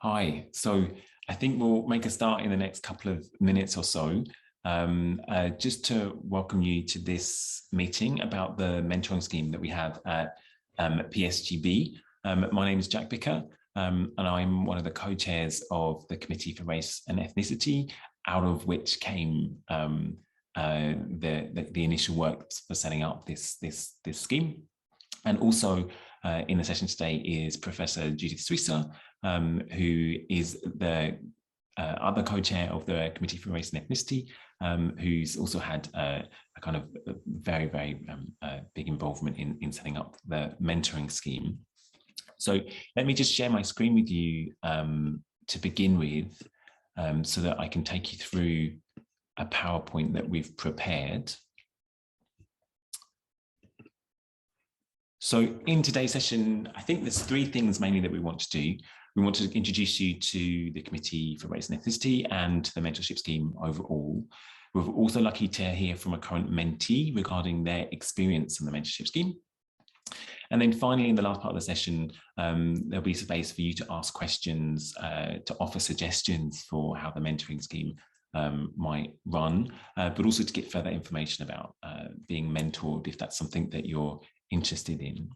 Hi, so I think we'll make a start in the next couple of minutes or so, just to welcome you to this meeting about the mentoring scheme that we have at PESGB. My name is Jack Bicker, and I'm one of the co-chairs of the Committee for Race and Ethnicity, out of which came the initial work for setting up this scheme. And also in the session today is Professor Judith Suissa, who is the other co-chair of the Committee for Race and Ethnicity, who's also had a kind of very big involvement in setting up the mentoring scheme. So let me just share my screen with you to begin with, so that I can take you through a PowerPoint that we've prepared. So in today's session, I think there's three things mainly that we want to do. We want to introduce you to the Committee for Race and Ethnicity and the mentorship scheme overall. We're also lucky to hear from a current mentee regarding their experience in the mentorship scheme. And then finally, in the last part of the session, there'll be space for you to ask questions, to offer suggestions for how the mentoring scheme might run, but also to get further information about being mentored, if that's something that you're interested in.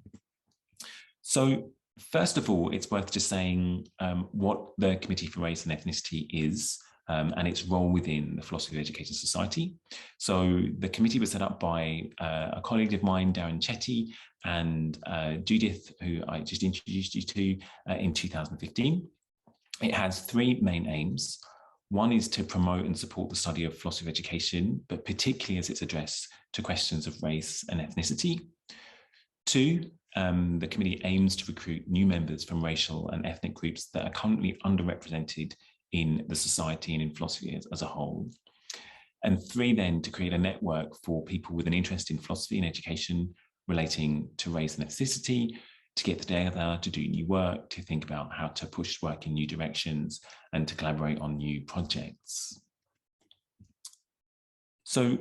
So first of all, it's worth just saying what the Committee for Race and Ethnicity is and its role within the Philosophy of Education Society. So the committee was set up by a colleague of mine, Darren Chetty, and Judith, who I just introduced you to in 2015. It has three main aims. One is to promote and support the study of philosophy of education, but particularly as it's addressed to questions of race and ethnicity. Two, the committee aims to recruit new members from racial and ethnic groups that are currently underrepresented in the society and in philosophy as a whole. And three, then, to create a network for people with an interest in philosophy and education relating to race and ethnicity, to get together, to do new work, to think about how to push work in new directions, and to collaborate on new projects. So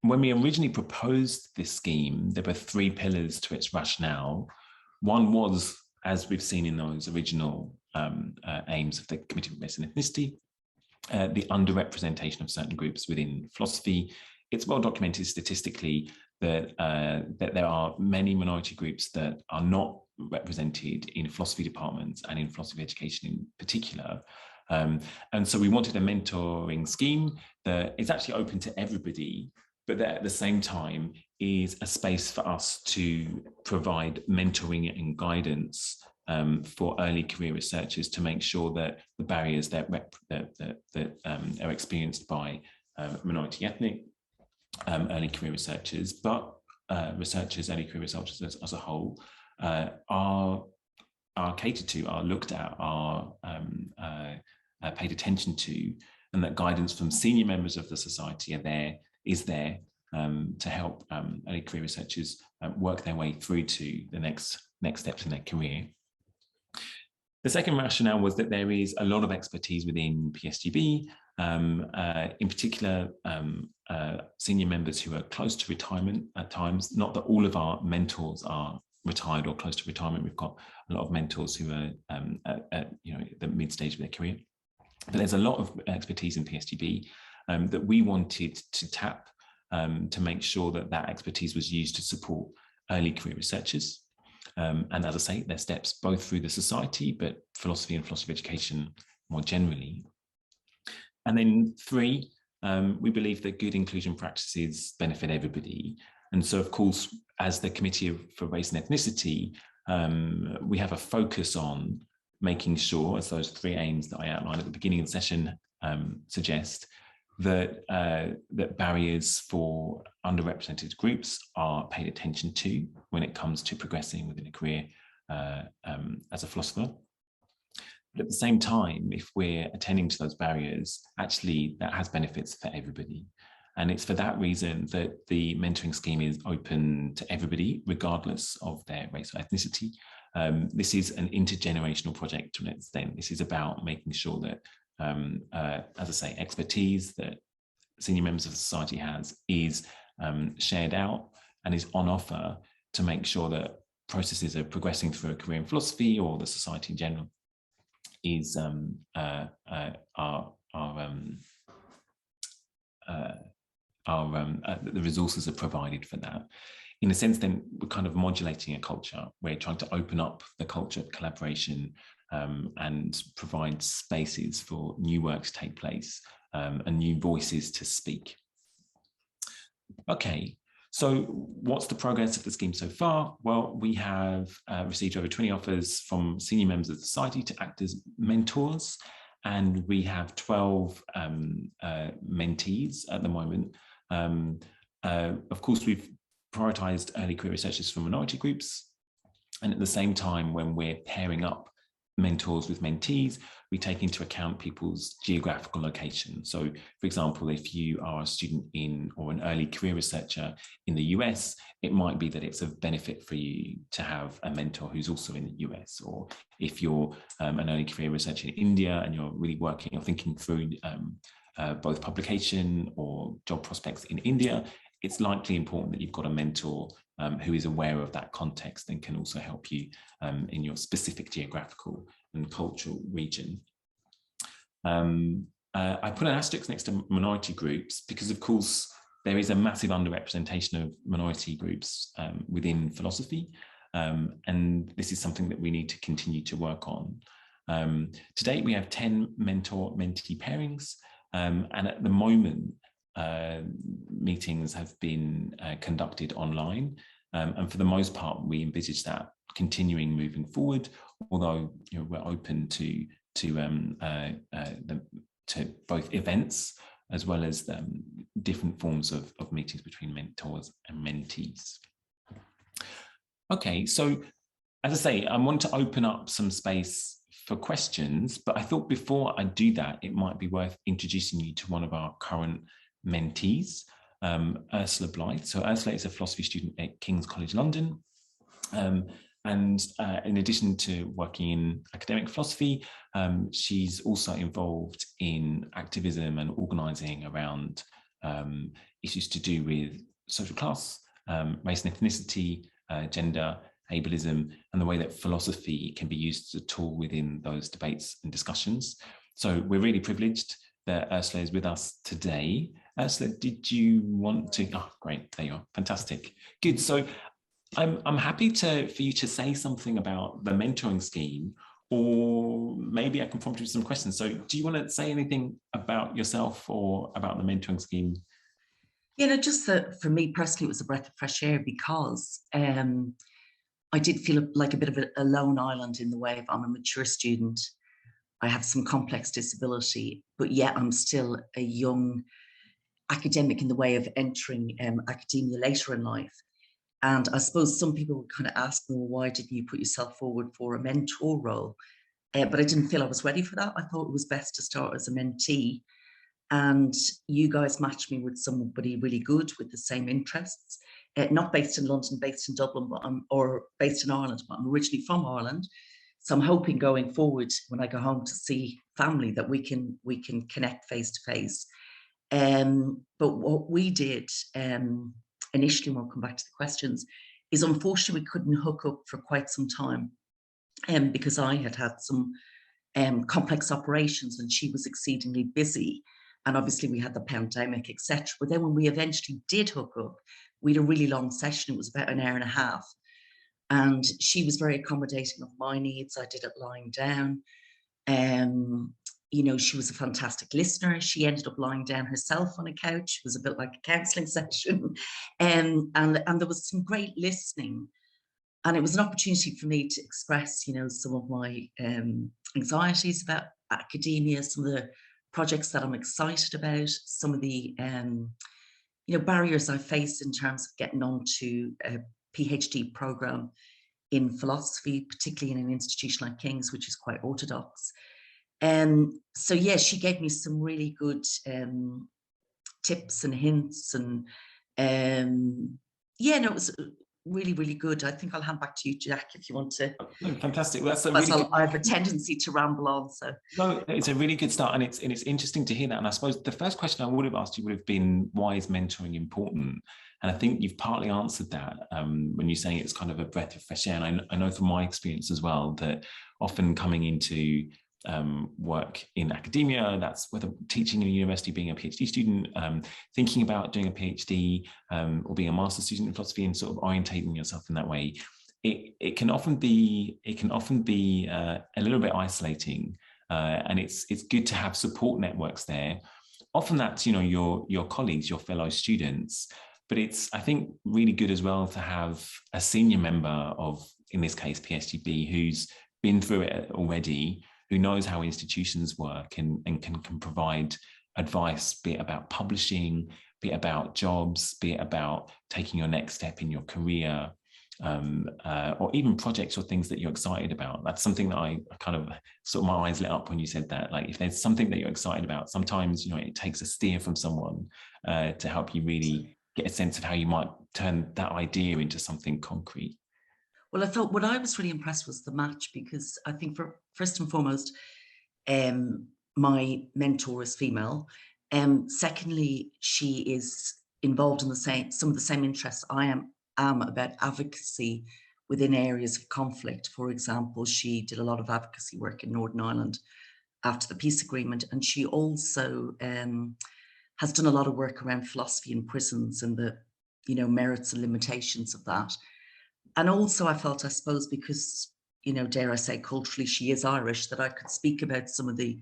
when we originally proposed this scheme, there were three pillars to its rationale. One was, as we've seen in those original aims of the Committee for Race and Ethnicity, the underrepresentation of certain groups within philosophy. It's well documented statistically that there are many minority groups that are not represented in philosophy departments and in philosophy education in particular. And so we wanted a mentoring scheme that is actually open to everybody, but that at the same time is a space for us to provide mentoring and guidance for early career researchers, to make sure that the barriers that are experienced by minority ethnic early career researchers, but early career researchers as a whole, are catered to, are looked at, are paid attention to, and that guidance from senior members of the society is there to help early career researchers work their way through to the next steps in their career. The second rationale was that there is a lot of expertise within PESGB, in particular senior members who are close to retirement at times. Not that all of our mentors are retired or close to retirement. We've got a lot of mentors who are at the mid stage of their career. But there's a lot of expertise in PESGB that we wanted to tap to make sure that that expertise was used to support early career researchers. And as I say, there's steps both through the society, but philosophy and philosophy of education more generally. And then three, we believe that good inclusion practices benefit everybody. And so, of course, as the Committee for Race and Ethnicity, we have a focus on making sure, as those three aims that I outlined at the beginning of the session suggest, that barriers for underrepresented groups are paid attention to when it comes to progressing within a career as a philosopher. But at the same time, if we're attending to those barriers, actually that has benefits for everybody. And it's for that reason that the mentoring scheme is open to everybody, regardless of their race or ethnicity. This is an intergenerational project to an extent. This is about making sure that as I say, expertise that senior members of the society has is shared out and is on offer to make sure that processes are progressing through a career in philosophy or the society in general is the resources are provided for that. In a sense, then we're kind of modulating a culture. We're trying to open up the culture of collaboration and provide spaces for new work to take place and new voices to speak. Okay, so what's the progress of the scheme so far? Well, we have received over 20 offers from senior members of society to act as mentors, and we have 12 mentees at the moment. Of course, we've prioritised early career researchers from minority groups, and at the same time, when we're pairing up mentors with mentees, we take into account people's geographical location. So, for example, if you are a student in or an early career researcher in the US, it might be that it's of benefit for you to have a mentor who's also in the US. Or if you're an early career researcher in India and you're really working or thinking through both publication or job prospects in India, it's likely important that you've got a mentor who is aware of that context and can also help you in your specific geographical and cultural region. I put an asterisk next to minority groups because, of course, there is a massive underrepresentation of minority groups within philosophy, and this is something that we need to continue to work on. To date, we have 10 mentor-mentee pairings, and at the moment, meetings have been conducted online, and for the most part, we envisage that continuing moving forward. Although we're open to both events as well as different forms of meetings between mentors and mentees. Okay, so as I say, I want to open up some space for questions, but I thought before I do that, it might be worth introducing you to one of our current mentees, Ursula Blythe. So Ursula is a philosophy student at King's College London. And in addition to working in academic philosophy, she's also involved in activism and organising around issues to do with social class, race and ethnicity, gender, ableism, and the way that philosophy can be used as a tool within those debates and discussions. So we're really privileged that Ursula is with us today. Ursula, did you want to? Oh, great, there you are, fantastic, good. So I'm happy for you to say something about the mentoring scheme, or maybe I can prompt you with some questions. So do you want to say anything about yourself or about the mentoring scheme? Just that for me personally, it was a breath of fresh air because I did feel like a bit of a lone island in the way of I'm a mature student. I have some complex disability, but yet I'm still a young academic in the way of entering academia later in life. And I suppose some people would kind of ask me, well, why didn't you put yourself forward for a mentor role? But I didn't feel I was ready for that. I thought it was best to start as a mentee. And you guys matched me with somebody really good with the same interests, not based in London, based in Dublin, or based in Ireland, but I'm originally from Ireland. So I'm hoping going forward, when I go home to see family, that we can connect face to face. But what we did initially, and we'll come back to the questions, is unfortunately we couldn't hook up for quite some time, because I had some complex operations and she was exceedingly busy. And obviously we had the pandemic, etc. But then when we eventually did hook up, we had a really long session. It was about an hour and a half. And she was very accommodating of my needs. I did it lying down. She was a fantastic listener. She ended up lying down herself on a couch. It was a bit like a counselling session. And there was some great listening. And it was an opportunity for me to express, some of my anxieties about academia, some of the projects that I'm excited about, some of the, barriers I face in terms of getting onto a PhD program in philosophy, particularly in an institution like King's, which is quite orthodox. So yeah, she gave me some really good tips and hints, and it was really, really good. I think I'll hand back to you, Jack, if you want to. No, fantastic. Well, that's a really good... I have a tendency to ramble on. So no, it's a really good start, and it's interesting to hear that. And I suppose the first question I would have asked you would have been, why is mentoring important? And I think you've partly answered that when you're saying it's kind of a breath of fresh air. And I know from my experience as well that often coming into work in academia, that's whether teaching in a university, being a PhD student, thinking about doing a PhD or being a master's student in philosophy, and sort of orientating yourself in that way. It can often be a little bit isolating, and it's good to have support networks there. Often that's your colleagues, your fellow students, but it's, I think, really good as well to have a senior member of, in this case, PESGB, who's been through it already, who knows how institutions work and can provide advice, be it about publishing, be it about jobs, be it about taking your next step in your career, or even projects or things that you're excited about. That's something that I kind of sort of, my eyes lit up when you said that. Like, if there's something that you're excited about, sometimes it takes a steer from someone to help you really get a sense of how you might turn that idea into something concrete. Well, I thought what I was really impressed was the match, because I think, for first and foremost, my mentor is female. Secondly, she is involved in some of the same interests I am about advocacy within areas of conflict. For example, she did a lot of advocacy work in Northern Ireland after the peace agreement, and she also has done a lot of work around philosophy in prisons and the merits and limitations of that. And also, I felt, I suppose, because, dare I say, culturally she is Irish, that I could speak about some of the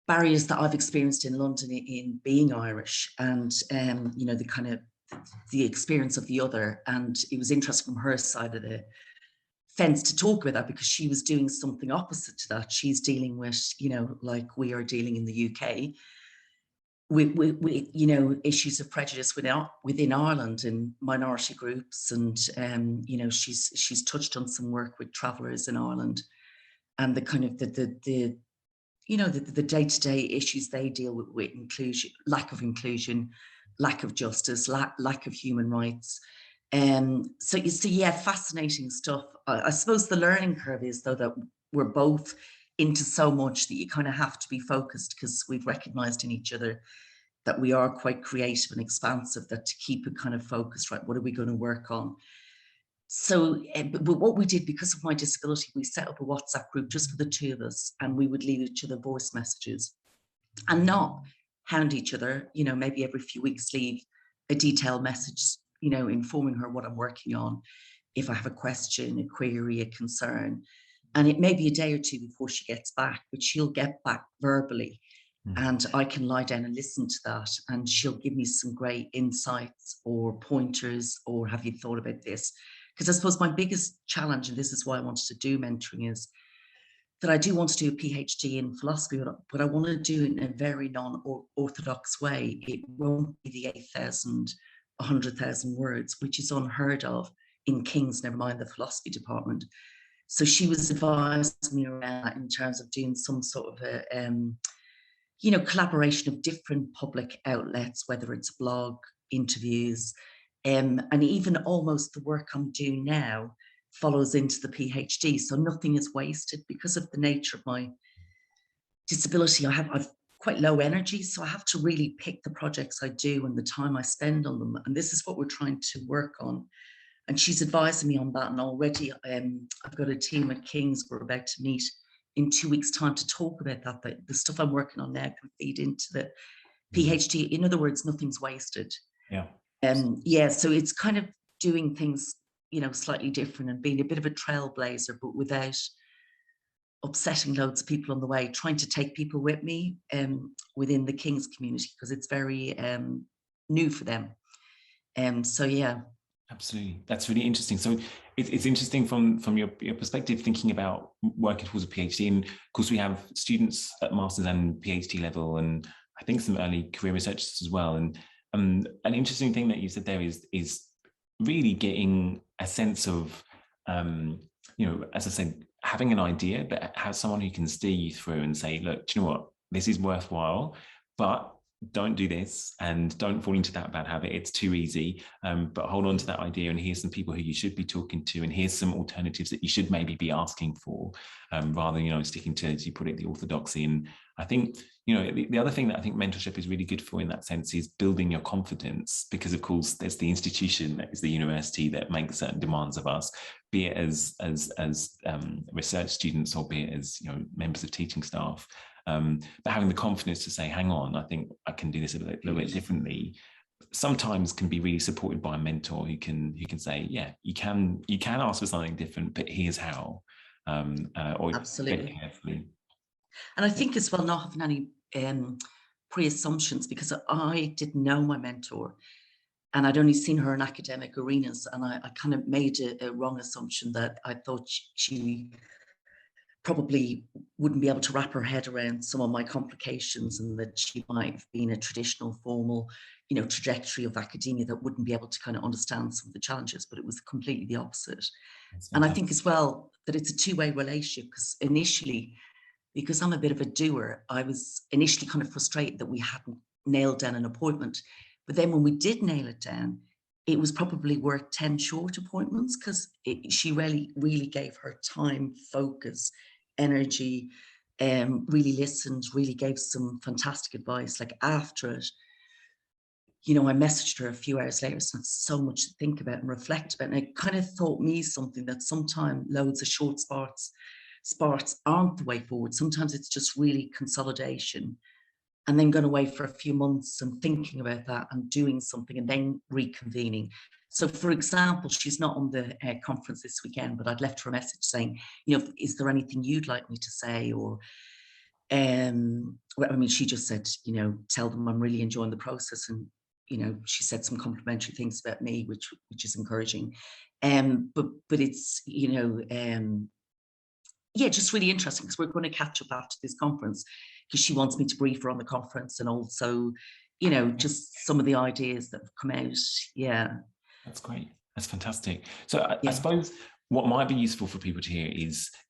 barriers that I've experienced in London in being Irish, and the kind of the experience of the other. And it was interesting from her side of the fence to talk about that, because she was doing something opposite to that. She's dealing with, like we are dealing in the UK, with issues of prejudice within Ireland and minority groups, and she's touched on some work with travellers in Ireland, and the kind of the day-to-day issues they deal with inclusion, lack of inclusion, lack of justice, lack of human rights. So you see, yeah, fascinating stuff. I suppose the learning curve is, though, that we're both into so much that you kind of have to be focused, because we've recognized in each other that we are quite creative and expansive, that to keep it kind of focused, right, what are we going to work on? So, but what we did, because of my disability, we set up a WhatsApp group just for the two of us, and we would leave each other voice messages and not hound each other, maybe every few weeks leave a detailed message, informing her what I'm working on, if I have a question, a query, a concern. And it may be a day or two before she gets back, but she'll get back verbally. And I can lie down and listen to that, and she'll give me some great insights or pointers, or have you thought about this? Because I suppose my biggest challenge, and this is why I wanted to do mentoring, is that I do want to do a PhD in philosophy, but I want to do it in a very non-orthodox way. It won't be the 8,000, 100,000 words, which is unheard of in King's, never mind the philosophy department. So she was advising me around that, in terms of doing some sort of a collaboration of different public outlets, whether it's a blog, interviews, and even almost the work I'm doing now follows into the PhD. So nothing is wasted. Because of the nature of my disability, I've quite low energy, so I have to really pick the projects I do and the time I spend on them. And this is what we're trying to work on. And she's advising me on that. And already I've got a team at King's. We're about to meet in 2 weeks' time to talk about that. The stuff I'm working on now can feed into the PhD. In other words, nothing's wasted. Yeah. So it's kind of doing things, slightly different, and being a bit of a trailblazer, but without upsetting loads of people on the way, trying to take people with me within the King's community, because it's very new for them. So yeah. Absolutely. That's really interesting. So it's interesting from your perspective, thinking about working towards a PhD. And of course, we have students at master's and PhD level, and I think some early career researchers as well. And an interesting thing that you said there is really getting a sense of, as I said, having an idea, but have someone who can steer you through and say, look, do you know what, this is worthwhile, but don't do this and don't fall into that bad habit. It's too easy. But hold on to that idea, and here's some people who you should be talking to, and here's some alternatives that you should maybe be asking for, rather than, sticking to, as you put it, the orthodoxy. And I think, the other thing that I think mentorship is really good for in that sense is building your confidence, because of course there's the institution that is the university that makes certain demands of us, be it as research students, or be it as members of teaching staff. But having the confidence to say, hang on, I think I can do this a little bit differently, sometimes can be really supported by a mentor who can say, yeah, you can ask for something different, but here's how. Or Absolutely. carefully. And I think as well, not having any pre-assumptions, because I didn't know my mentor and I'd only seen her in academic arenas, and I kind of made a wrong assumption that I thought she probably wouldn't be able to wrap her head around some of my complications, and that she might have been a traditional formal, trajectory of academia that wouldn't be able to kind of understand some of the challenges, but it was completely the opposite. And I think as well that it's a two-way relationship, because initially, because I'm a bit of a doer, I was initially kind of frustrated that we hadn't nailed down an appointment. But then when we did nail it down, it was probably worth 10 short appointments, because she really gave her time, focus, energy, really listened, really gave some fantastic advice. Like after it, I messaged her a few hours later, so I had so much to think about and reflect about. And it kind of taught me something, that sometimes loads of short spurts aren't the way forward. Sometimes it's just really consolidation, and then going away for a few months and thinking about that and doing something, and then reconvening. So, for example, she's not on the conference this weekend, but I'd left her a message saying, is there anything you'd like me to say? Or, she just said, tell them I'm really enjoying the process. And, she said some complimentary things about me, which is encouraging. But it's, just really interesting, because we're going to catch up after this conference, because she wants me to brief her on the conference, and also, just some of the ideas that have come out. Yeah. That's great. That's fantastic. So I suppose what might be useful for people to hear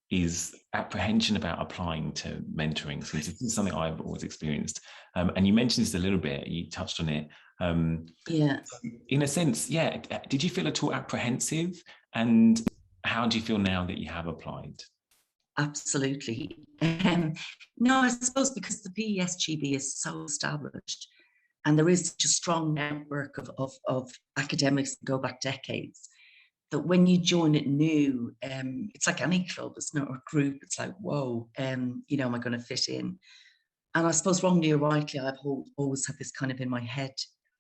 is apprehension about applying to mentoring, since this is something I've always experienced. And you mentioned this a little bit, you touched on it. In a sense, did you feel at all apprehensive? And how do you feel now that you have applied? Absolutely. No, I suppose because the PESGB is so established, and there is such a strong network of academics that go back decades, that when you join it new, it's like any club, it's not a group. It's like, whoa, am I going to fit in? And I suppose wrongly or rightly, I've always had this kind of in my head,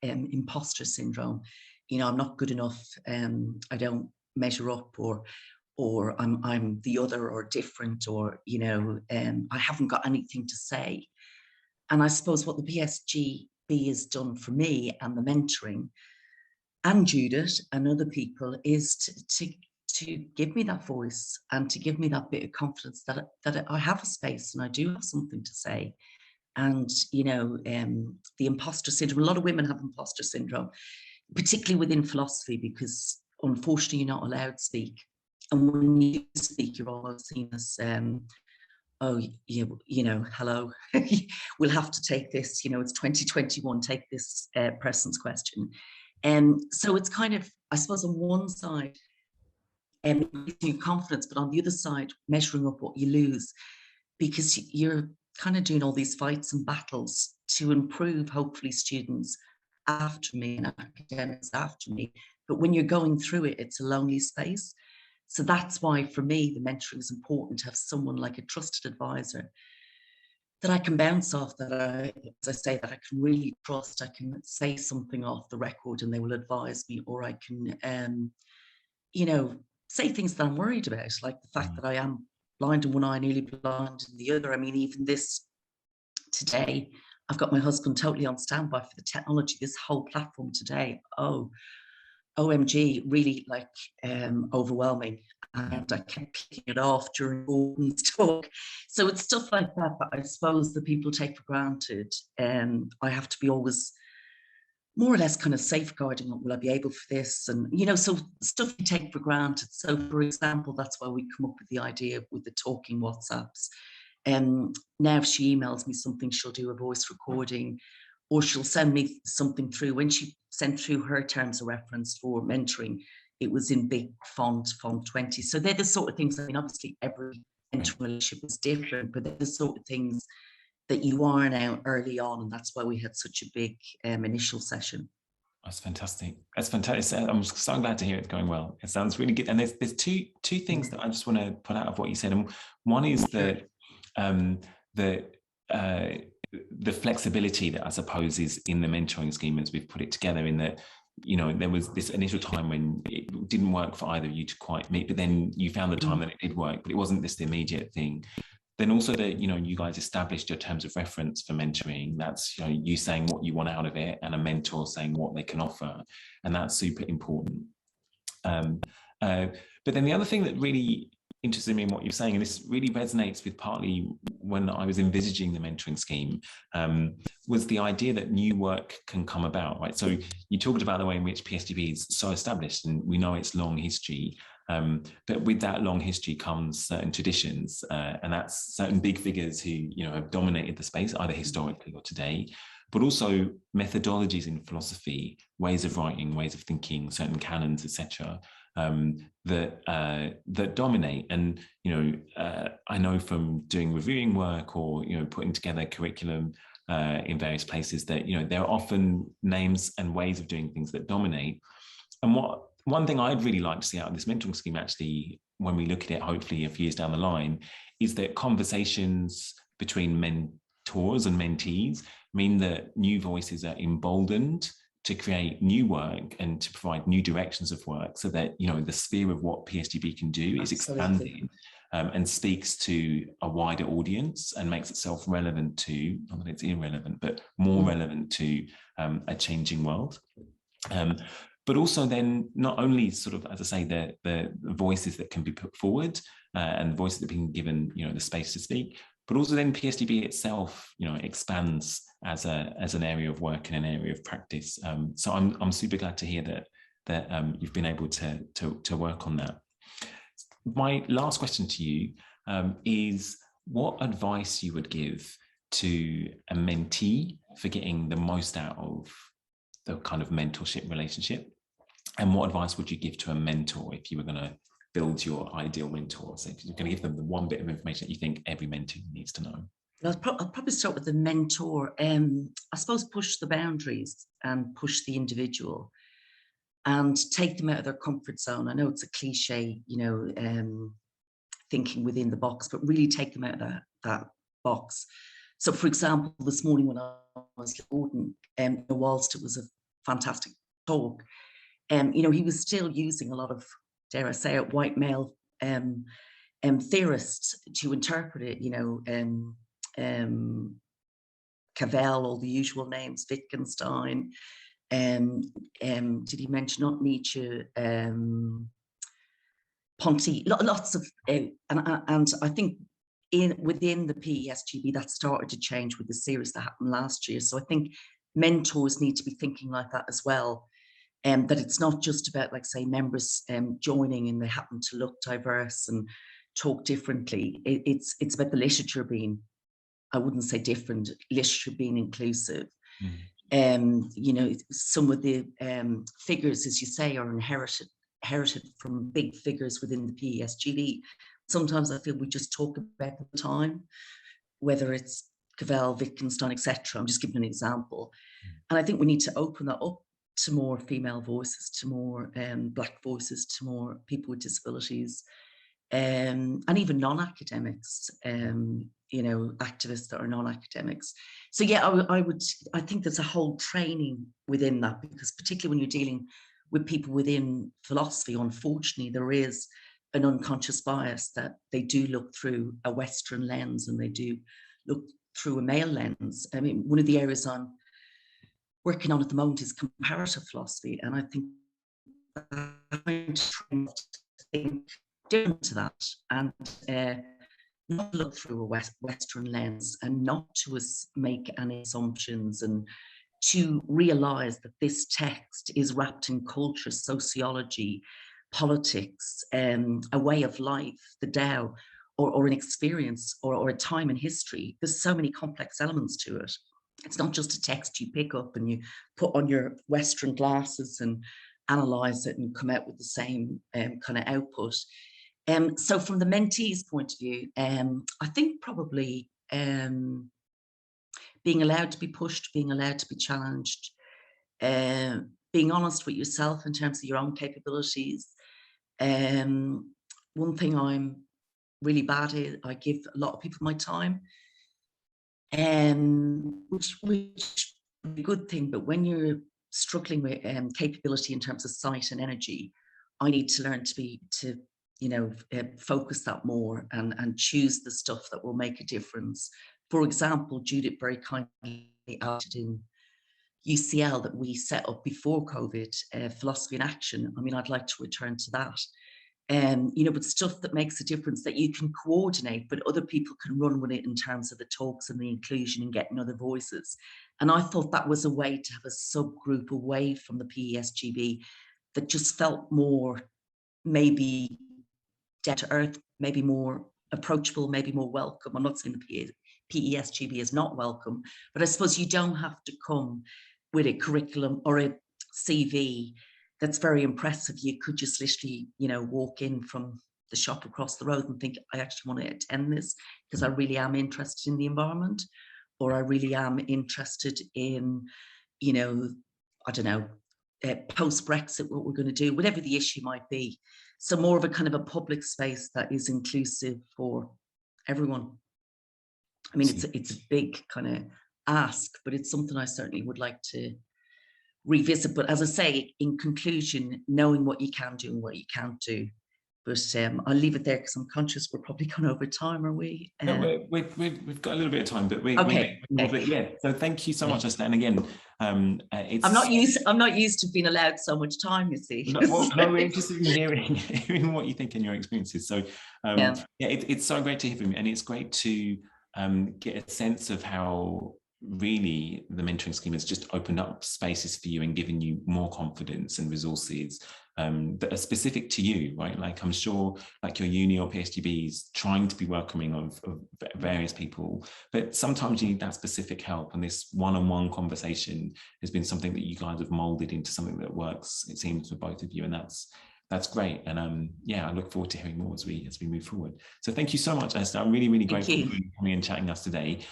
imposter syndrome. I'm not good enough. I don't measure up, or I'm the other or different, or, I haven't got anything to say. And I suppose what the PSGB has done for me, and the mentoring, and Judith and other people, is to give me that voice, and to give me that bit of confidence that I have a space and I do have something to say. And, the imposter syndrome, a lot of women have imposter syndrome, particularly within philosophy, because unfortunately you're not allowed to speak. And when you speak, you're almost seen as, oh, hello, we'll have to take this, it's 2021, take this person's question. So it's kind of, I suppose, on one side, increasing your confidence, but on the other side, measuring up what you lose, because you're kind of doing all these fights and battles to improve, hopefully, students after me and academics after me. But when you're going through it, it's a lonely space. So that's why, for me, the mentoring is important, to have someone like a trusted advisor that I can bounce off, that as I say, that I can really trust. I can say something off the record and they will advise me, or I can, say things that I'm worried about, like the fact that I am blind in one eye, nearly blind in the other. I mean, even this today, I've got my husband totally on standby for the technology, this whole platform today. Oh, OMG, really overwhelming. And I kept clicking it off during Gordon's talk. So it's stuff like that I suppose that people take for granted. I have to be always more or less kind of safeguarding, will I be able for this? And, so stuff you take for granted. So, for example, that's why we come up with the idea with the talking WhatsApps. Now if she emails me something, she'll do a voice recording, or she'll send me something through. When she sent through her terms of reference for mentoring, it was in big font 20. So they're the sort of things, I mean, obviously every mentoring relationship is different, but they're the sort of things that you iron out early on. And that's why we had such a big initial session. That's fantastic. That's fantastic. I'm so glad to hear it's going well. It sounds really good. And there's two things that I just want to put out of what you said. And one is the flexibility that I suppose is in the mentoring scheme as we've put it together, in that, you know, there was this initial time when it didn't work for either of you to quite meet, but then you found the time that it did work, but it wasn't this immediate thing. Then also that, you know, you guys established your terms of reference for mentoring. That's, you know, you saying what you want out of it and a mentor saying what they can offer. And that's super important. But then the other thing that really interested me in what you're saying, and this really resonates with partly when I was envisaging the mentoring scheme, was the idea that new work can come about, right? So you talked about the way in which PSGB is so established, and we know its long history. But with that long history comes certain traditions, and that's certain big figures who, you know, have dominated the space either historically or today, but also methodologies in philosophy, ways of writing, ways of thinking, certain canons, etc., that dominate. And, you know, I know from doing reviewing work or, you know, putting together curriculum in various places that, you know, there are often names and ways of doing things that dominate. And one thing I'd really like to see out of this mentoring scheme, actually, when we look at it, hopefully a few years down the line, is that conversations between mentors and mentees mean that new voices are emboldened to create new work and to provide new directions of work, so that, you know, the sphere of what PSGB can do is expanded and speaks to a wider audience and makes itself relevant to, not that it's irrelevant, but more relevant to a changing world. But also then not only sort of, as I say, the voices that can be put forward and the voices that have been given, you know, the space to speak, but also then PSGB itself, you know, expands as an area of work and an area of practice. So I'm super glad to hear that you've been able to work on that. My last question to you is what advice you would give to a mentee for getting the most out of the kind of mentorship relationship, and what advice would you give to a mentor if you were going to build your ideal mentor? So if you're going to give them the one bit of information that you think every mentee needs to know. I'll probably start with the mentor. I suppose push the boundaries and push the individual and take them out of their comfort zone. I know it's a cliche, you know, thinking within the box, but really take them out of that box. So, for example, this morning when I was at Gordon, whilst it was a fantastic talk, you know, he was still using a lot of, dare I say it, white male theorists to interpret it, you know, Cavell, all the usual names, Wittgenstein, did he mention not Nietzsche, Ponty, lots of, and I think within the PESGB that started to change with the series that happened last year. So I think mentors need to be thinking like that as well. That it's not just about, like, say, members joining and they happen to look diverse and talk differently. It's about the literature being, I wouldn't say different, literature being inclusive. You know, some of the figures, as you say, are inherited from big figures within the PESGB. Sometimes I feel we just talk about the time, whether it's Cavell, Wittgenstein, etc. I'm just giving an example. And I think we need to open that up to more female voices, to more Black voices, to more people with disabilities, and even non-academics, you know, activists that are non-academics. So yeah, I think there's a whole training within that, because particularly when you're dealing with people within philosophy, unfortunately, there is an unconscious bias that they do look through a Western lens and they do look through a male lens. I mean, one of the areas I'm working on at the moment is comparative philosophy, and I think I'm trying to think different to that, and not look through a Western lens, and not to make any assumptions, and to realize that this text is wrapped in culture, sociology, politics, a way of life, the Tao, or an experience, or a time in history. There's so many complex elements to it. It's not just a text you pick up and you put on your Western glasses and analyze it and come out with the same kind of output. So from the mentee's point of view, I think probably being allowed to be pushed, being allowed to be challenged, being honest with yourself in terms of your own capabilities. One thing I'm really bad at, I give a lot of people my time, which is a good thing. But when you're struggling with capability in terms of sight and energy, I need to learn to focus that more and choose the stuff that will make a difference. For example, Judith very kindly added in UCL that we set up before COVID, philosophy in action. I mean, I'd like to return to that. But stuff that makes a difference that you can coordinate, but other people can run with it in terms of the talks and the inclusion and getting other voices. And I thought that was a way to have a subgroup away from the PESGB that just felt more maybe down to earth, maybe more approachable, maybe more welcome. I'm not saying the PESGB is not welcome, but I suppose you don't have to come with a curriculum or a CV that's very impressive. You could just literally, walk in from the shop across the road and think, I actually want to attend this because I really am interested in the environment, or I really am interested in, I don't know, post-Brexit, what we're going to do, whatever the issue might be. So more of a kind of a public space that is inclusive for everyone. I mean, it's a big kind of ask, but it's something I certainly would like to revisit. But as I say, in conclusion, knowing what you can do and what you can't do. But I'll leave it there because I'm conscious we're probably gone over time, are we? No, we've got a little bit of time, but okay. Yeah. So thank you so much, Esther. And again, I'm not used to being allowed so much time. You see. No, we're interested in hearing what you think and your experiences. So it's so great to hear from you, and it's great to get a sense of how really the mentoring scheme has just opened up spaces for you and given you more confidence and resources that are specific to you, right? Like I'm sure like your uni or PhD is trying to be welcoming of various people, but sometimes you need that specific help. And this one-on-one conversation has been something that you guys have molded into something that works, it seems, for both of you. And that's great. And I look forward to hearing more as we move forward. So thank you so much, Esther. I'm really, really grateful for you coming and chatting us today.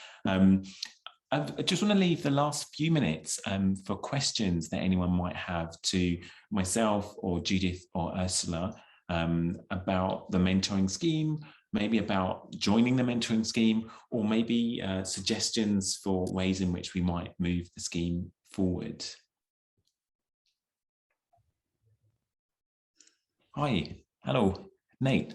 I just want to leave the last few minutes for questions that anyone might have to myself or Judith or Ursula about the mentoring scheme, maybe about joining the mentoring scheme, or maybe suggestions for ways in which we might move the scheme forward. Hi, hello, Nate.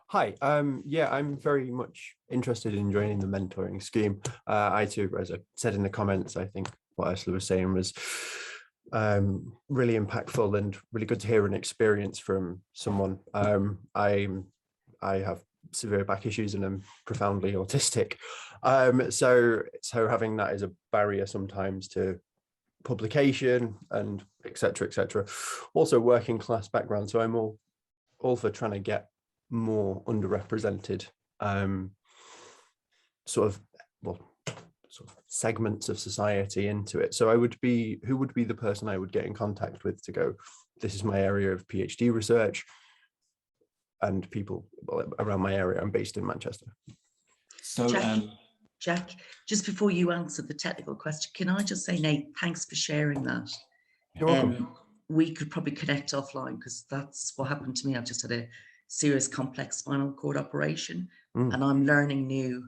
Hi, I'm very much interested in joining the mentoring scheme. I too, as I said in the comments, I think what Ursula was saying was really impactful and really good to hear an experience from someone. I have severe back issues and I'm profoundly autistic. So having that as a barrier sometimes to publication and et cetera. Also working class background. So I'm all for trying to get more underrepresented sort of segments of society into it. So who would be the person I would get in contact with to go, this is my area of PhD research, and people around my area. I'm based in Manchester. So Jack, just before you answer the technical question, can I just say, Nate, thanks for sharing that. You're welcome. We could probably connect offline because that's what happened to me. I've just had a serious complex spinal cord operation and I'm learning new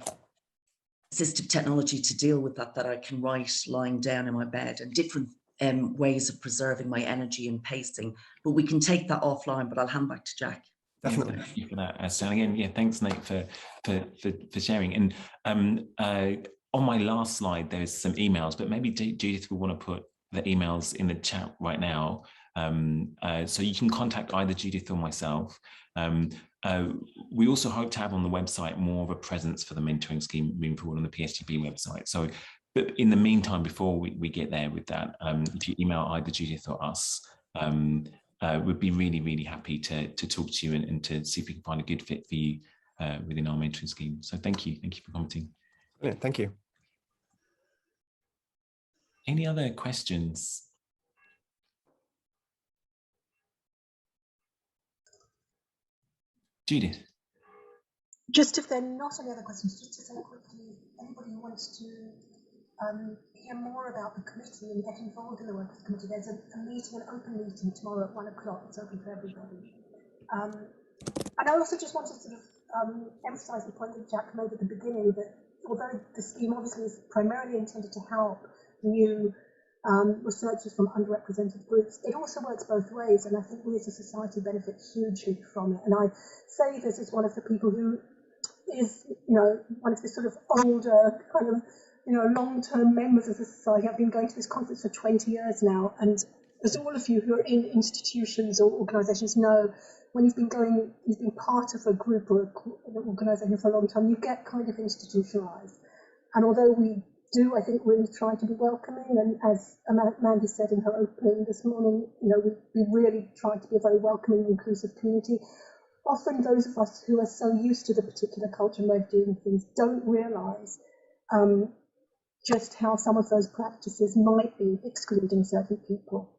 assistive technology to deal with that I can write lying down in my bed, and different ways of preserving my energy and pacing. But we can take that offline, but I'll hand back to Jack. Definitely. Thank you for that, Esther. And again, thanks, Nate, for sharing. And on my last slide, there's some emails, but maybe Judith will want to put the emails in the chat right now. So you can contact either Judith or myself. We also hope to have on the website more of a presence for the mentoring scheme moving forward on the PSGB website. So, but in the meantime, before we get there with that, if you email either Judith or us, we'd be really, really happy to talk to you and to see if we can find a good fit for you within our mentoring scheme. So thank you for commenting. Yeah, thank you. Any other questions? Judith? Just if there are not any other questions, just to say quickly, anybody who wants to hear more about the committee and get involved in the work of the committee, there's a meeting, an open meeting tomorrow at 1 o'clock. It's open for everybody. And I also just wanted to sort of emphasise the point that Jack made at the beginning, that although the scheme obviously is primarily intended to help new researchers from underrepresented groups, it also works both ways, and I think we as a society benefit hugely from it. And I say this as one of the people who is, one of the sort of older kind of, long-term members of the society. I've been going to this conference for 20 years now, and as all of you who are in institutions or organisations know, when you've been part of a group or an organisation for a long time, you get kind of institutionalised. And although we do, I think, really try to be welcoming, and as Mandy said in her opening this morning, we really try to be a very welcoming, inclusive community. Often those of us who are so used to the particular culture and way of doing things don't realise just how some of those practices might be excluding certain people,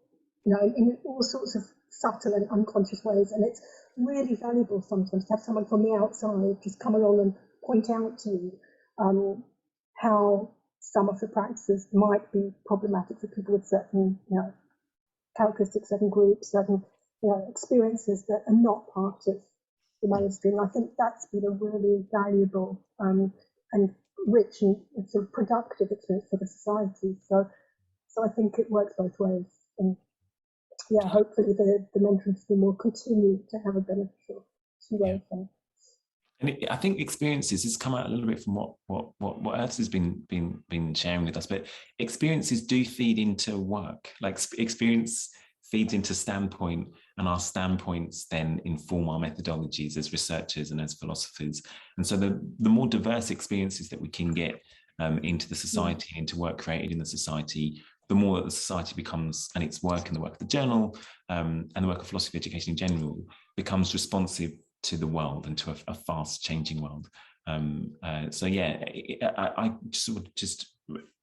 in all sorts of subtle and unconscious ways. And it's really valuable sometimes to have someone from the outside just come along and point out to you how some of the practices might be problematic for people with certain, characteristics, certain groups, certain, experiences that are not part of the mainstream. I think that's been a really valuable and rich and sort of productive experience for the society. So I think it works both ways. And yeah, hopefully the mentoring scheme will continue to have a beneficial two-way effect. And I think experiences has come out a little bit from what Earth has been sharing with us, but experiences do feed into work. Like experience feeds into standpoint, and our standpoints then inform our methodologies as researchers and as philosophers. And so the more diverse experiences that we can get into the society, into work created in the society, the more that the society becomes, and its work and the work of the journal and the work of philosophy education in general becomes responsive to the world and to a fast changing world. So yeah, I just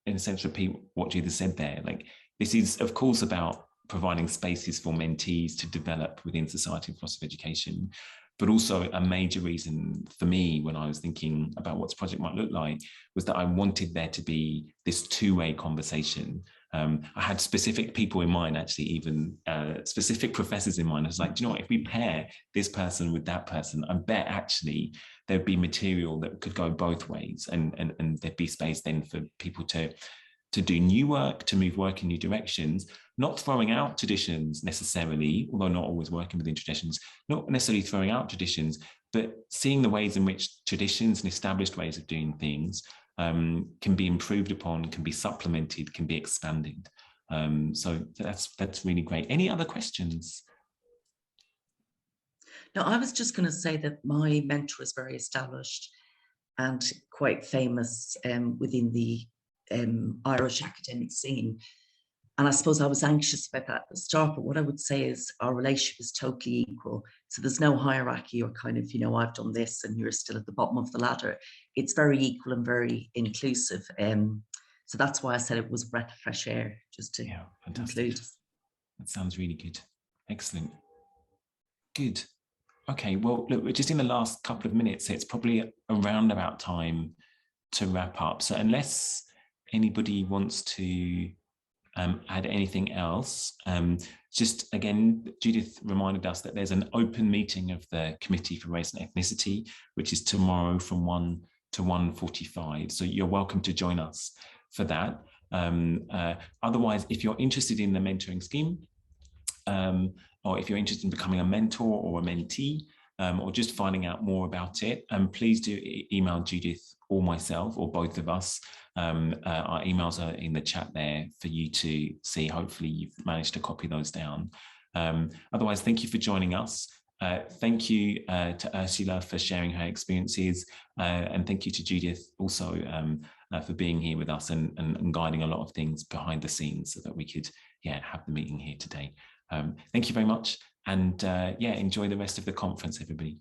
in a sense repeat what Judith said there. Like, this is of course about providing spaces for mentees to develop within society and philosophy education, but also a major reason for me when I was thinking about what this project might look like was that I wanted there to be this two-way conversation. I had specific people in mind, actually, even specific professors in mind. I was like, do you know what, if we pair this person with that person, I bet actually there'd be material that could go both ways, and there'd be space then for people to do new work, to move work in new directions, not throwing out traditions necessarily, although not always working within traditions, not necessarily throwing out traditions, but seeing the ways in which traditions and established ways of doing things can be improved upon, can be supplemented, can be expanded. So that's really great. Any other questions? No, I was just going to say that my mentor is very established and quite famous within the Irish academic scene. And I suppose I was anxious about that at the start, but what I would say is our relationship is totally equal. So there's no hierarchy or kind of, I've done this and you're still at the bottom of the ladder. It's very equal and very inclusive. So that's why I said it was a breath of fresh air, just to conclude. That sounds really good. Excellent. Good. Okay, well, look, we're just in the last couple of minutes, so it's probably around about time to wrap up. So unless anybody wants to add anything else, just again, Judith reminded us that there's an open meeting of the Committee for Race and Ethnicity, which is tomorrow from 1 to 1:45. So you're welcome to join us for that. Otherwise, if you're interested in the mentoring scheme, or if you're interested in becoming a mentor or a mentee, or just finding out more about it, please do email Judith or myself or both of us. Our emails are in the chat there for you to see. Hopefully you've managed to copy those down. Otherwise, thank you for joining us. Thank you to Ursula for sharing her experiences, and thank you to Judith also for being here with us and guiding a lot of things behind the scenes so that we could have the meeting here today. Thank you very much, and enjoy the rest of the conference, everybody.